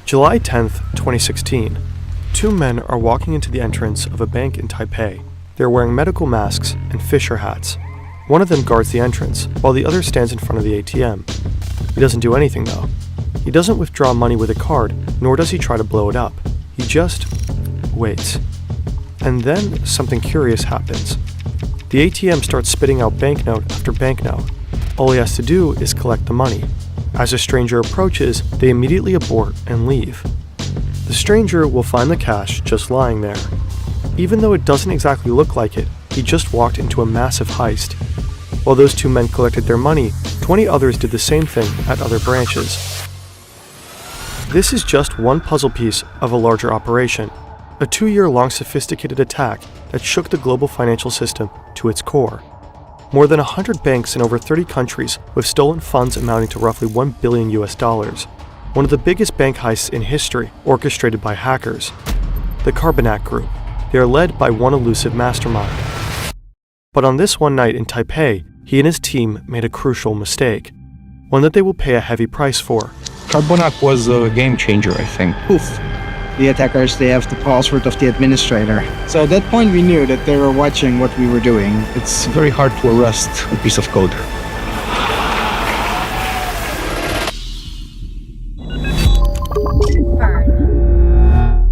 July 10th, 2016. Two men are walking into the entrance of a bank in Taipei. They're wearing medical masks and fisher hats. One of them guards the entrance, while the other stands in front of the ATM. He doesn't do anything though. He doesn't withdraw money with a card, nor does he try to blow it up. He just waits. And then something curious happens. The ATM starts spitting out banknote after banknote. All he has to do is collect the money. As a stranger approaches, they immediately abort and leave. The stranger will find the cash just lying there. Even though it doesn't exactly look like it, he just walked into a massive heist. While those two men collected their money, 20 others did the same thing at other branches. This is just one puzzle piece of a larger operation, a 2-year-long sophisticated attack that shook the global financial system to its core. More than 100 banks in over 30 countries with stolen funds amounting to roughly $1 billion. One of the biggest bank heists in history, orchestrated by hackers. The Carbonac Group. They are led by one elusive mastermind. But on this one night in Taipei, he and his team made a crucial mistake. One that they will pay a heavy price for. Carbonac was a game changer, I think. Poof. The attackers, they have the password of the administrator. So at that point we knew that they were watching what we were doing. It's very hard to arrest a piece of code.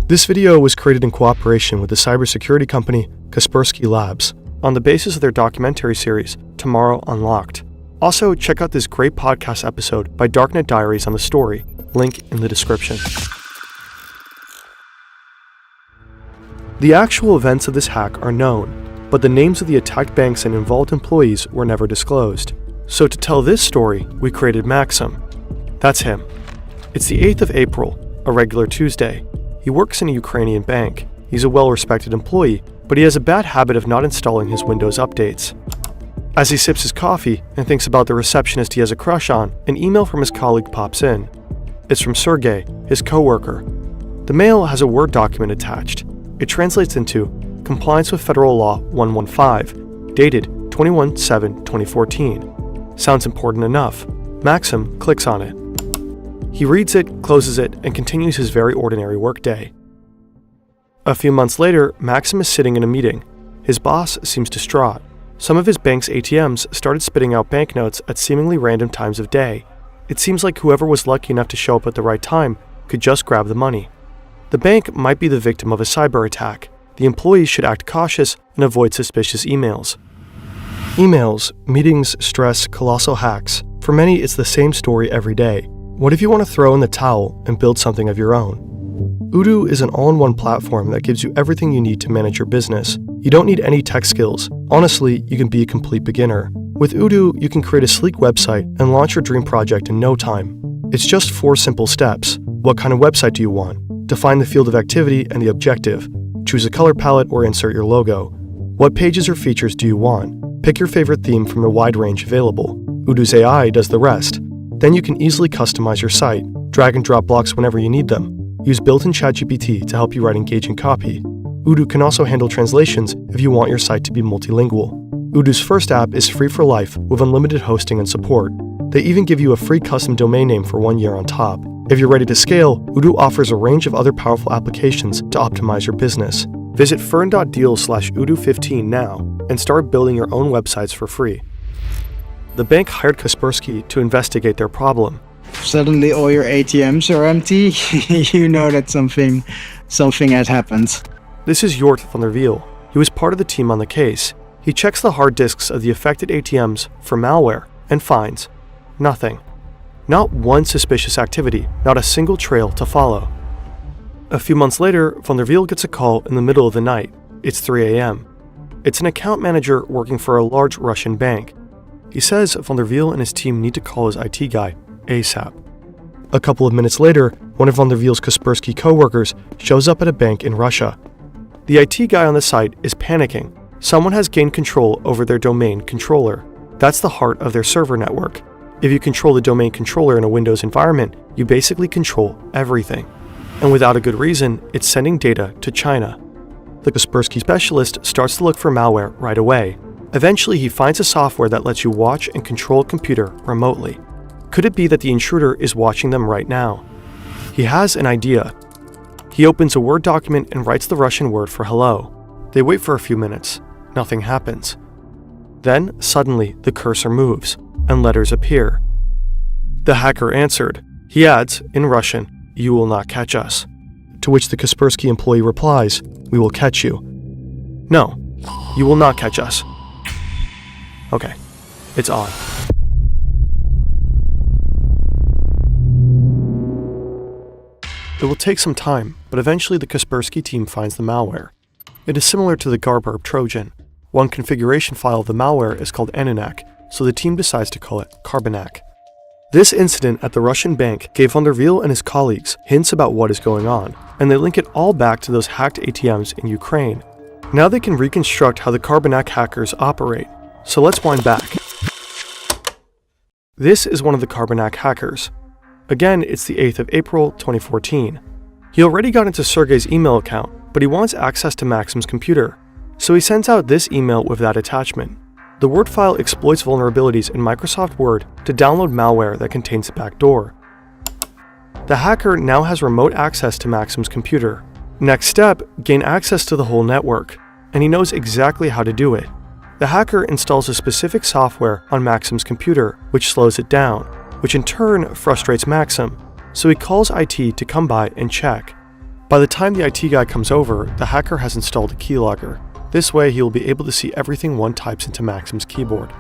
This video was created in cooperation with the cybersecurity company Kaspersky Labs on the basis of their documentary series, Tomorrow Unlocked. Also, check out this great podcast episode by Darknet Diaries on the story, link in the description. The actual events of this hack are known, but the names of the attacked banks and involved employees were never disclosed. So to tell this story, we created Maxim. That's him. It's the 8th of April, a regular Tuesday. He works in a Ukrainian bank. He's a well-respected employee, but he has a bad habit of not installing his Windows updates. As he sips his coffee and thinks about the receptionist he has a crush on, an email from his colleague pops in. It's from Sergey, his co-worker. The mail has a Word document attached. It translates into Compliance with Federal Law 115, dated 21/7/2014. Sounds important enough. Maxim clicks on it. He reads it, closes it, and continues his very ordinary workday. A few months later, Maxim is sitting in a meeting. His boss seems distraught. Some of his bank's ATMs started spitting out banknotes at seemingly random times of day. It seems like whoever was lucky enough to show up at the right time could just grab the money. The bank might be the victim of a cyber attack. The employees should act cautious and avoid suspicious emails. Emails, meetings, stress, colossal hacks. For many, it's the same story every day. What if you want to throw in the towel and build something of your own? Odoo is an all-in-one platform that gives you everything you need to manage your business. You don't need any tech skills. Honestly, you can be a complete beginner. With Odoo, you can create a sleek website and launch your dream project in no time. It's just 4 simple steps. What kind of website do you want? Define the field of activity and the objective. Choose a color palette or insert your logo. What pages or features do you want? Pick your favorite theme from the wide range available. Odoo's AI does the rest. Then you can easily customize your site, drag and drop blocks whenever you need them. Use built-in ChatGPT to help you write engaging copy. Odoo can also handle translations if you want your site to be multilingual. Odoo's first app is free for life with unlimited hosting and support. They even give you a free custom domain name for 1 year on top. If you're ready to scale, Odoo offers a range of other powerful applications to optimize your business. Visit fern.deal/Odoo15 now and start building your own websites for free. The bank hired Kaspersky to investigate their problem. Suddenly all your ATMs are empty. You know that something had happened. This is Jort van der Wiel. He was part of the team on the case. He checks the hard disks of the affected ATMs for malware and finds nothing. Not one suspicious activity, not a single trail to follow. A few months later, van der Wiel gets a call in the middle of the night. It's 3 a.m. It's an account manager working for a large Russian bank. He says van der Wiel and his team need to call his IT guy ASAP. A couple of minutes later, one of van der Wiel's Kaspersky co-workers shows up at a bank in Russia. The IT guy on the site is panicking. Someone has gained control over their domain controller. That's the heart of their server network. If you control the domain controller in a Windows environment, you basically control everything. And without a good reason, it's sending data to China. The Kaspersky specialist starts to look for malware right away. Eventually, he finds a software that lets you watch and control a computer remotely. Could it be that the intruder is watching them right now? He has an idea. He opens a Word document and writes the Russian word for hello. They wait for a few minutes. Nothing happens. Then, suddenly, the cursor moves, and letters appear. The hacker answered. He adds, in Russian, "You will not catch us." To which the Kaspersky employee replies, "We will catch you." "No, you will not catch us." Okay, it's on. It will take some time, but eventually the Kaspersky team finds the malware. It is similar to the Garburb Trojan. One configuration file of the malware is called Ananak, so the team decides to call it Carbonak. This incident at the Russian bank gave Van der Wiel and his colleagues hints about what is going on, and they link it all back to those hacked ATMs in Ukraine. Now they can reconstruct how the Carbonak hackers operate. So let's wind back. This is one of the Carbonak hackers. Again, it's the 8th of April, 2014. He already got into Sergey's email account, but he wants access to Maxim's computer. So he sends out this email with that attachment. The Word file exploits vulnerabilities in Microsoft Word to download malware that contains a backdoor. The hacker now has remote access to Maxim's computer. Next step, gain access to the whole network, and he knows exactly how to do it. The hacker installs a specific software on Maxim's computer, which slows it down, which in turn frustrates Maxim, so he calls IT to come by and check. By the time the IT guy comes over, the hacker has installed a keylogger. This way he will be able to see everything one types into Maxim's keyboard.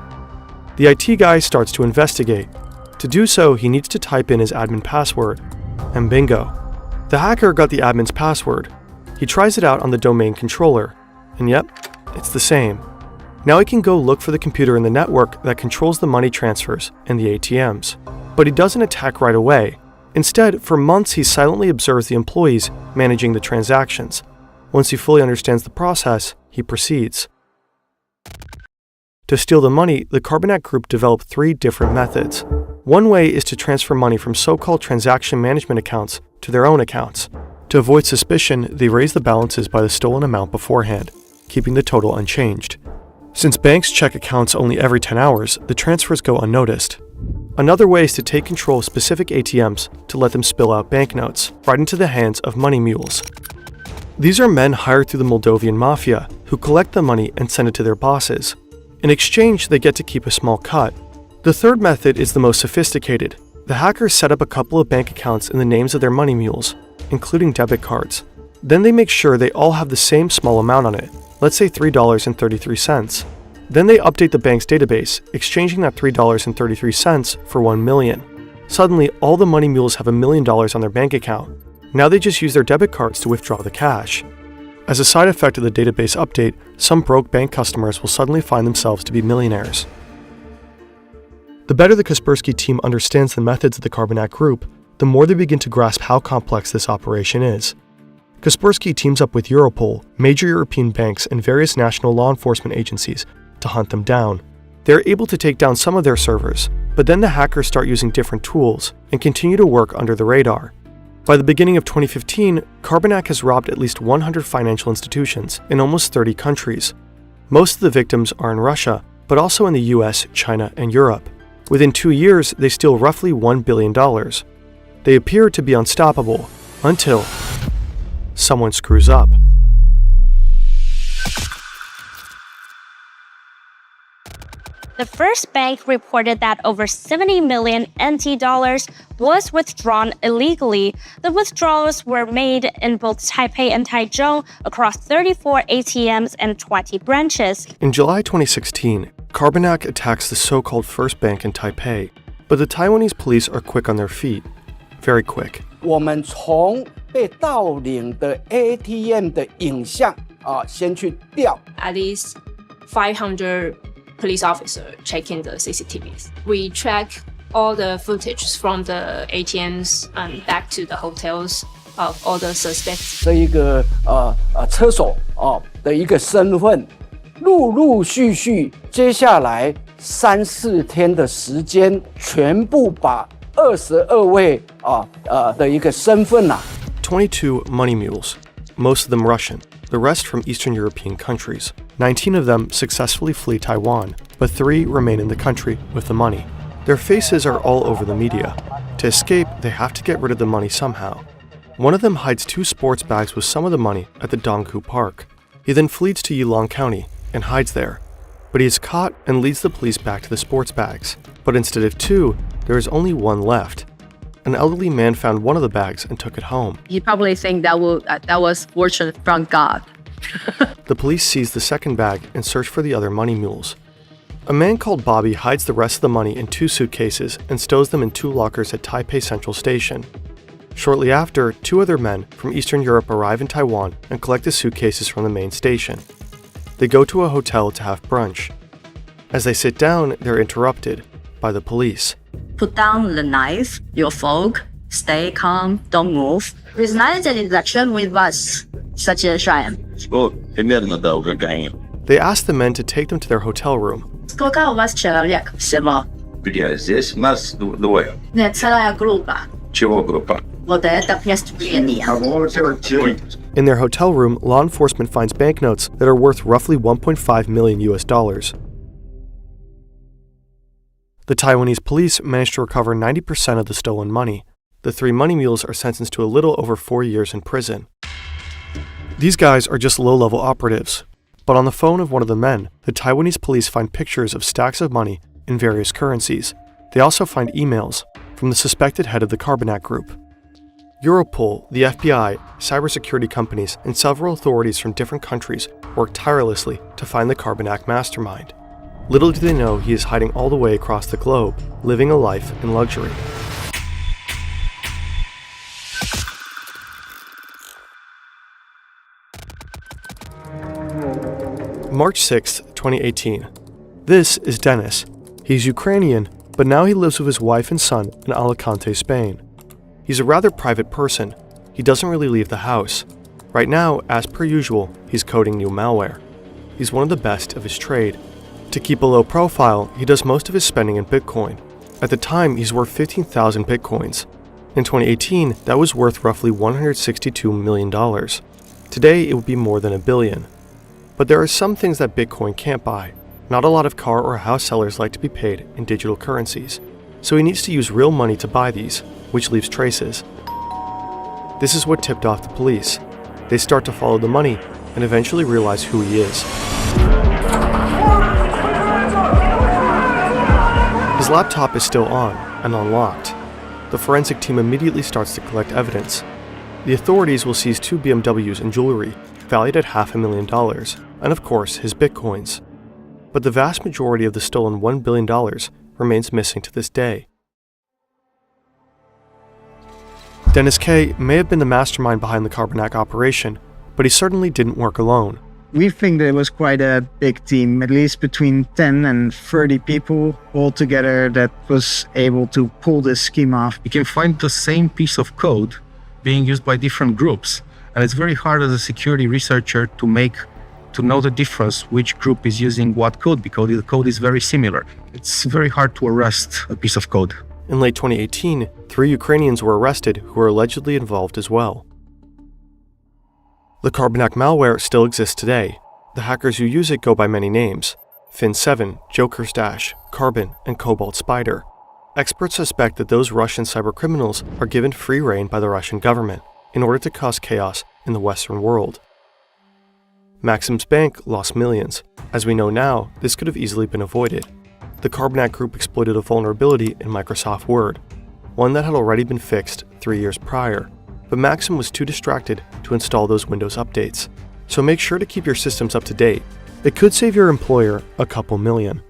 The IT guy starts to investigate. To do so, he needs to type in his admin password, and bingo. The hacker got the admin's password. He tries it out on the domain controller, and yep, it's the same. Now he can go look for the computer in the network that controls the money transfers and the ATMs. But he doesn't attack right away. Instead, for months he silently observes the employees managing the transactions. Once he fully understands the process, he proceeds. To steal the money, the Carbonak group developed 3 different methods. One way is to transfer money from so-called transaction management accounts to their own accounts. To avoid suspicion, they raise the balances by the stolen amount beforehand, keeping the total unchanged. Since banks check accounts only every 10 hours, the transfers go unnoticed. Another way is to take control of specific ATMs to let them spill out banknotes right into the hands of money mules. These are men hired through the Moldovan mafia who collect the money and send it to their bosses. In exchange, they get to keep a small cut. The third method is the most sophisticated. The hackers set up a couple of bank accounts in the names of their money mules, including debit cards. Then they make sure they all have the same small amount on it, let's say $3.33. Then they update the bank's database, exchanging that $3.33 for $1 million. Suddenly, all the money mules have $1 million on their bank account. Now they just use their debit cards to withdraw the cash. As a side effect of the database update, some broke bank customers will suddenly find themselves to be millionaires. The better the Kaspersky team understands the methods of the Carbonak group, the more they begin to grasp how complex this operation is. Kaspersky teams up with Europol, major European banks, and various national law enforcement agencies to hunt them down. They're able to take down some of their servers, but then the hackers start using different tools and continue to work under the radar. By the beginning of 2015, Carbonak has robbed at least 100 financial institutions in almost 30 countries. Most of the victims are in Russia, but also in the US, China, and Europe. Within 2 years, they steal roughly $1 billion. They appear to be unstoppable, until someone screws up. The first bank reported that over 70 million NT dollars was withdrawn illegally. The withdrawals were made in both Taipei and Taichung across 34 ATMs and 20 branches. In July 2016, Carbonak attacks the so-called first bank in Taipei, but the Taiwanese police are quick on their feet. Very quick. 我们从被盗领的 ATM 的影像先去调。 At least 500 police officers checking the CCTVs. We track all the footage from the ATMs and back to the hotels of all the suspects. 这一个车手的一个身份，陆陆续续，接下来3、4天的时间，全部把22位的一个身份22 money mules, most of them Russian, the rest from Eastern European countries. 19 of them successfully flee Taiwan, but 3 remain in the country with the money. Their faces are all over the media. To escape, they have to get rid of the money somehow. One of them hides 2 sports bags with some of the money at the Dongku Park. He then flees to Yilong County and hides there. But he is caught and leads the police back to the sports bags. But instead of 2, there is only 1 left. An elderly man found one of the bags and took it home. He probably think that was fortune from God. The police seize the second bag and search for the other money mules. A man called Bobby hides the rest of the money in 2 suitcases and stows them in 2 lockers at Taipei Central Station. Shortly after, 2 other men from Eastern Europe arrive in Taiwan and collect the suitcases from the main station. They go to a hotel to have brunch. As they sit down, they're interrupted by the police. Put down the knife, your fork, stay calm, don't move. It's not an election with us, such a shame. They ask the men to take them to their hotel room. Сколько у вас человек всего? Здесь нас двое. Нет, целая группа. Чего группа? Вот это преступление. In their hotel room, law enforcement finds banknotes that are worth roughly 1.5 million US dollars. The Taiwanese police managed to recover 90% of the stolen money. The 3 money mules are sentenced to a little over 4 years in prison. These guys are just low-level operatives. But on the phone of one of the men, the Taiwanese police find pictures of stacks of money in various currencies. They also find emails from the suspected head of the Carbonac Group. Europol, the FBI, cybersecurity companies, and several authorities from different countries work tirelessly to find the Carbonac mastermind. Little do they know he is hiding all the way across the globe, living a life in luxury. March 6, 2018. This is Dennis. He's Ukrainian, but now he lives with his wife and son in Alicante, Spain. He's a rather private person. He doesn't really leave the house. Right now, as per usual, he's coding new malware. He's one of the best of his trade. To keep a low profile, he does most of his spending in Bitcoin. At the time, he's worth 15,000 Bitcoins. In 2018, that was worth roughly $162 million. Today, it would be more than $1 billion. But there are some things that Bitcoin can't buy. Not a lot of car or house sellers like to be paid in digital currencies. So he needs to use real money to buy these, which leaves traces. This is what tipped off the police. They start to follow the money and eventually realize who he is. His laptop is still on and unlocked. The forensic team immediately starts to collect evidence. The authorities will seize 2 BMWs and jewelry, valued at $500,000, and of course, his Bitcoins. But the vast majority of the stolen $1 billion remains missing to this day. Dennis K. may have been the mastermind behind the Carbonac operation, but he certainly didn't work alone. We think that it was quite a big team, at least between 10 and 30 people all together that was able to pull this scheme off. You can find the same piece of code being used by different groups. And it's very hard as a security researcher to know the difference which group is using what code, because the code is very similar. It's very hard to arrest a piece of code. In late 2018, 3 Ukrainians were arrested who were allegedly involved as well. The Carbonac malware still exists today. The hackers who use it go by many names: Fin7, Joker's Dash, Carbon, and Cobalt Spider. Experts suspect that those Russian cybercriminals are given free rein by the Russian government in order to cause chaos in the Western world. Maxim's bank lost millions. As we know now, this could have easily been avoided. The Carbonac Group exploited a vulnerability in Microsoft Word, one that had already been fixed 3 years prior, but Maxim was too distracted to install those Windows updates. So make sure to keep your systems up to date. It could save your employer a couple million.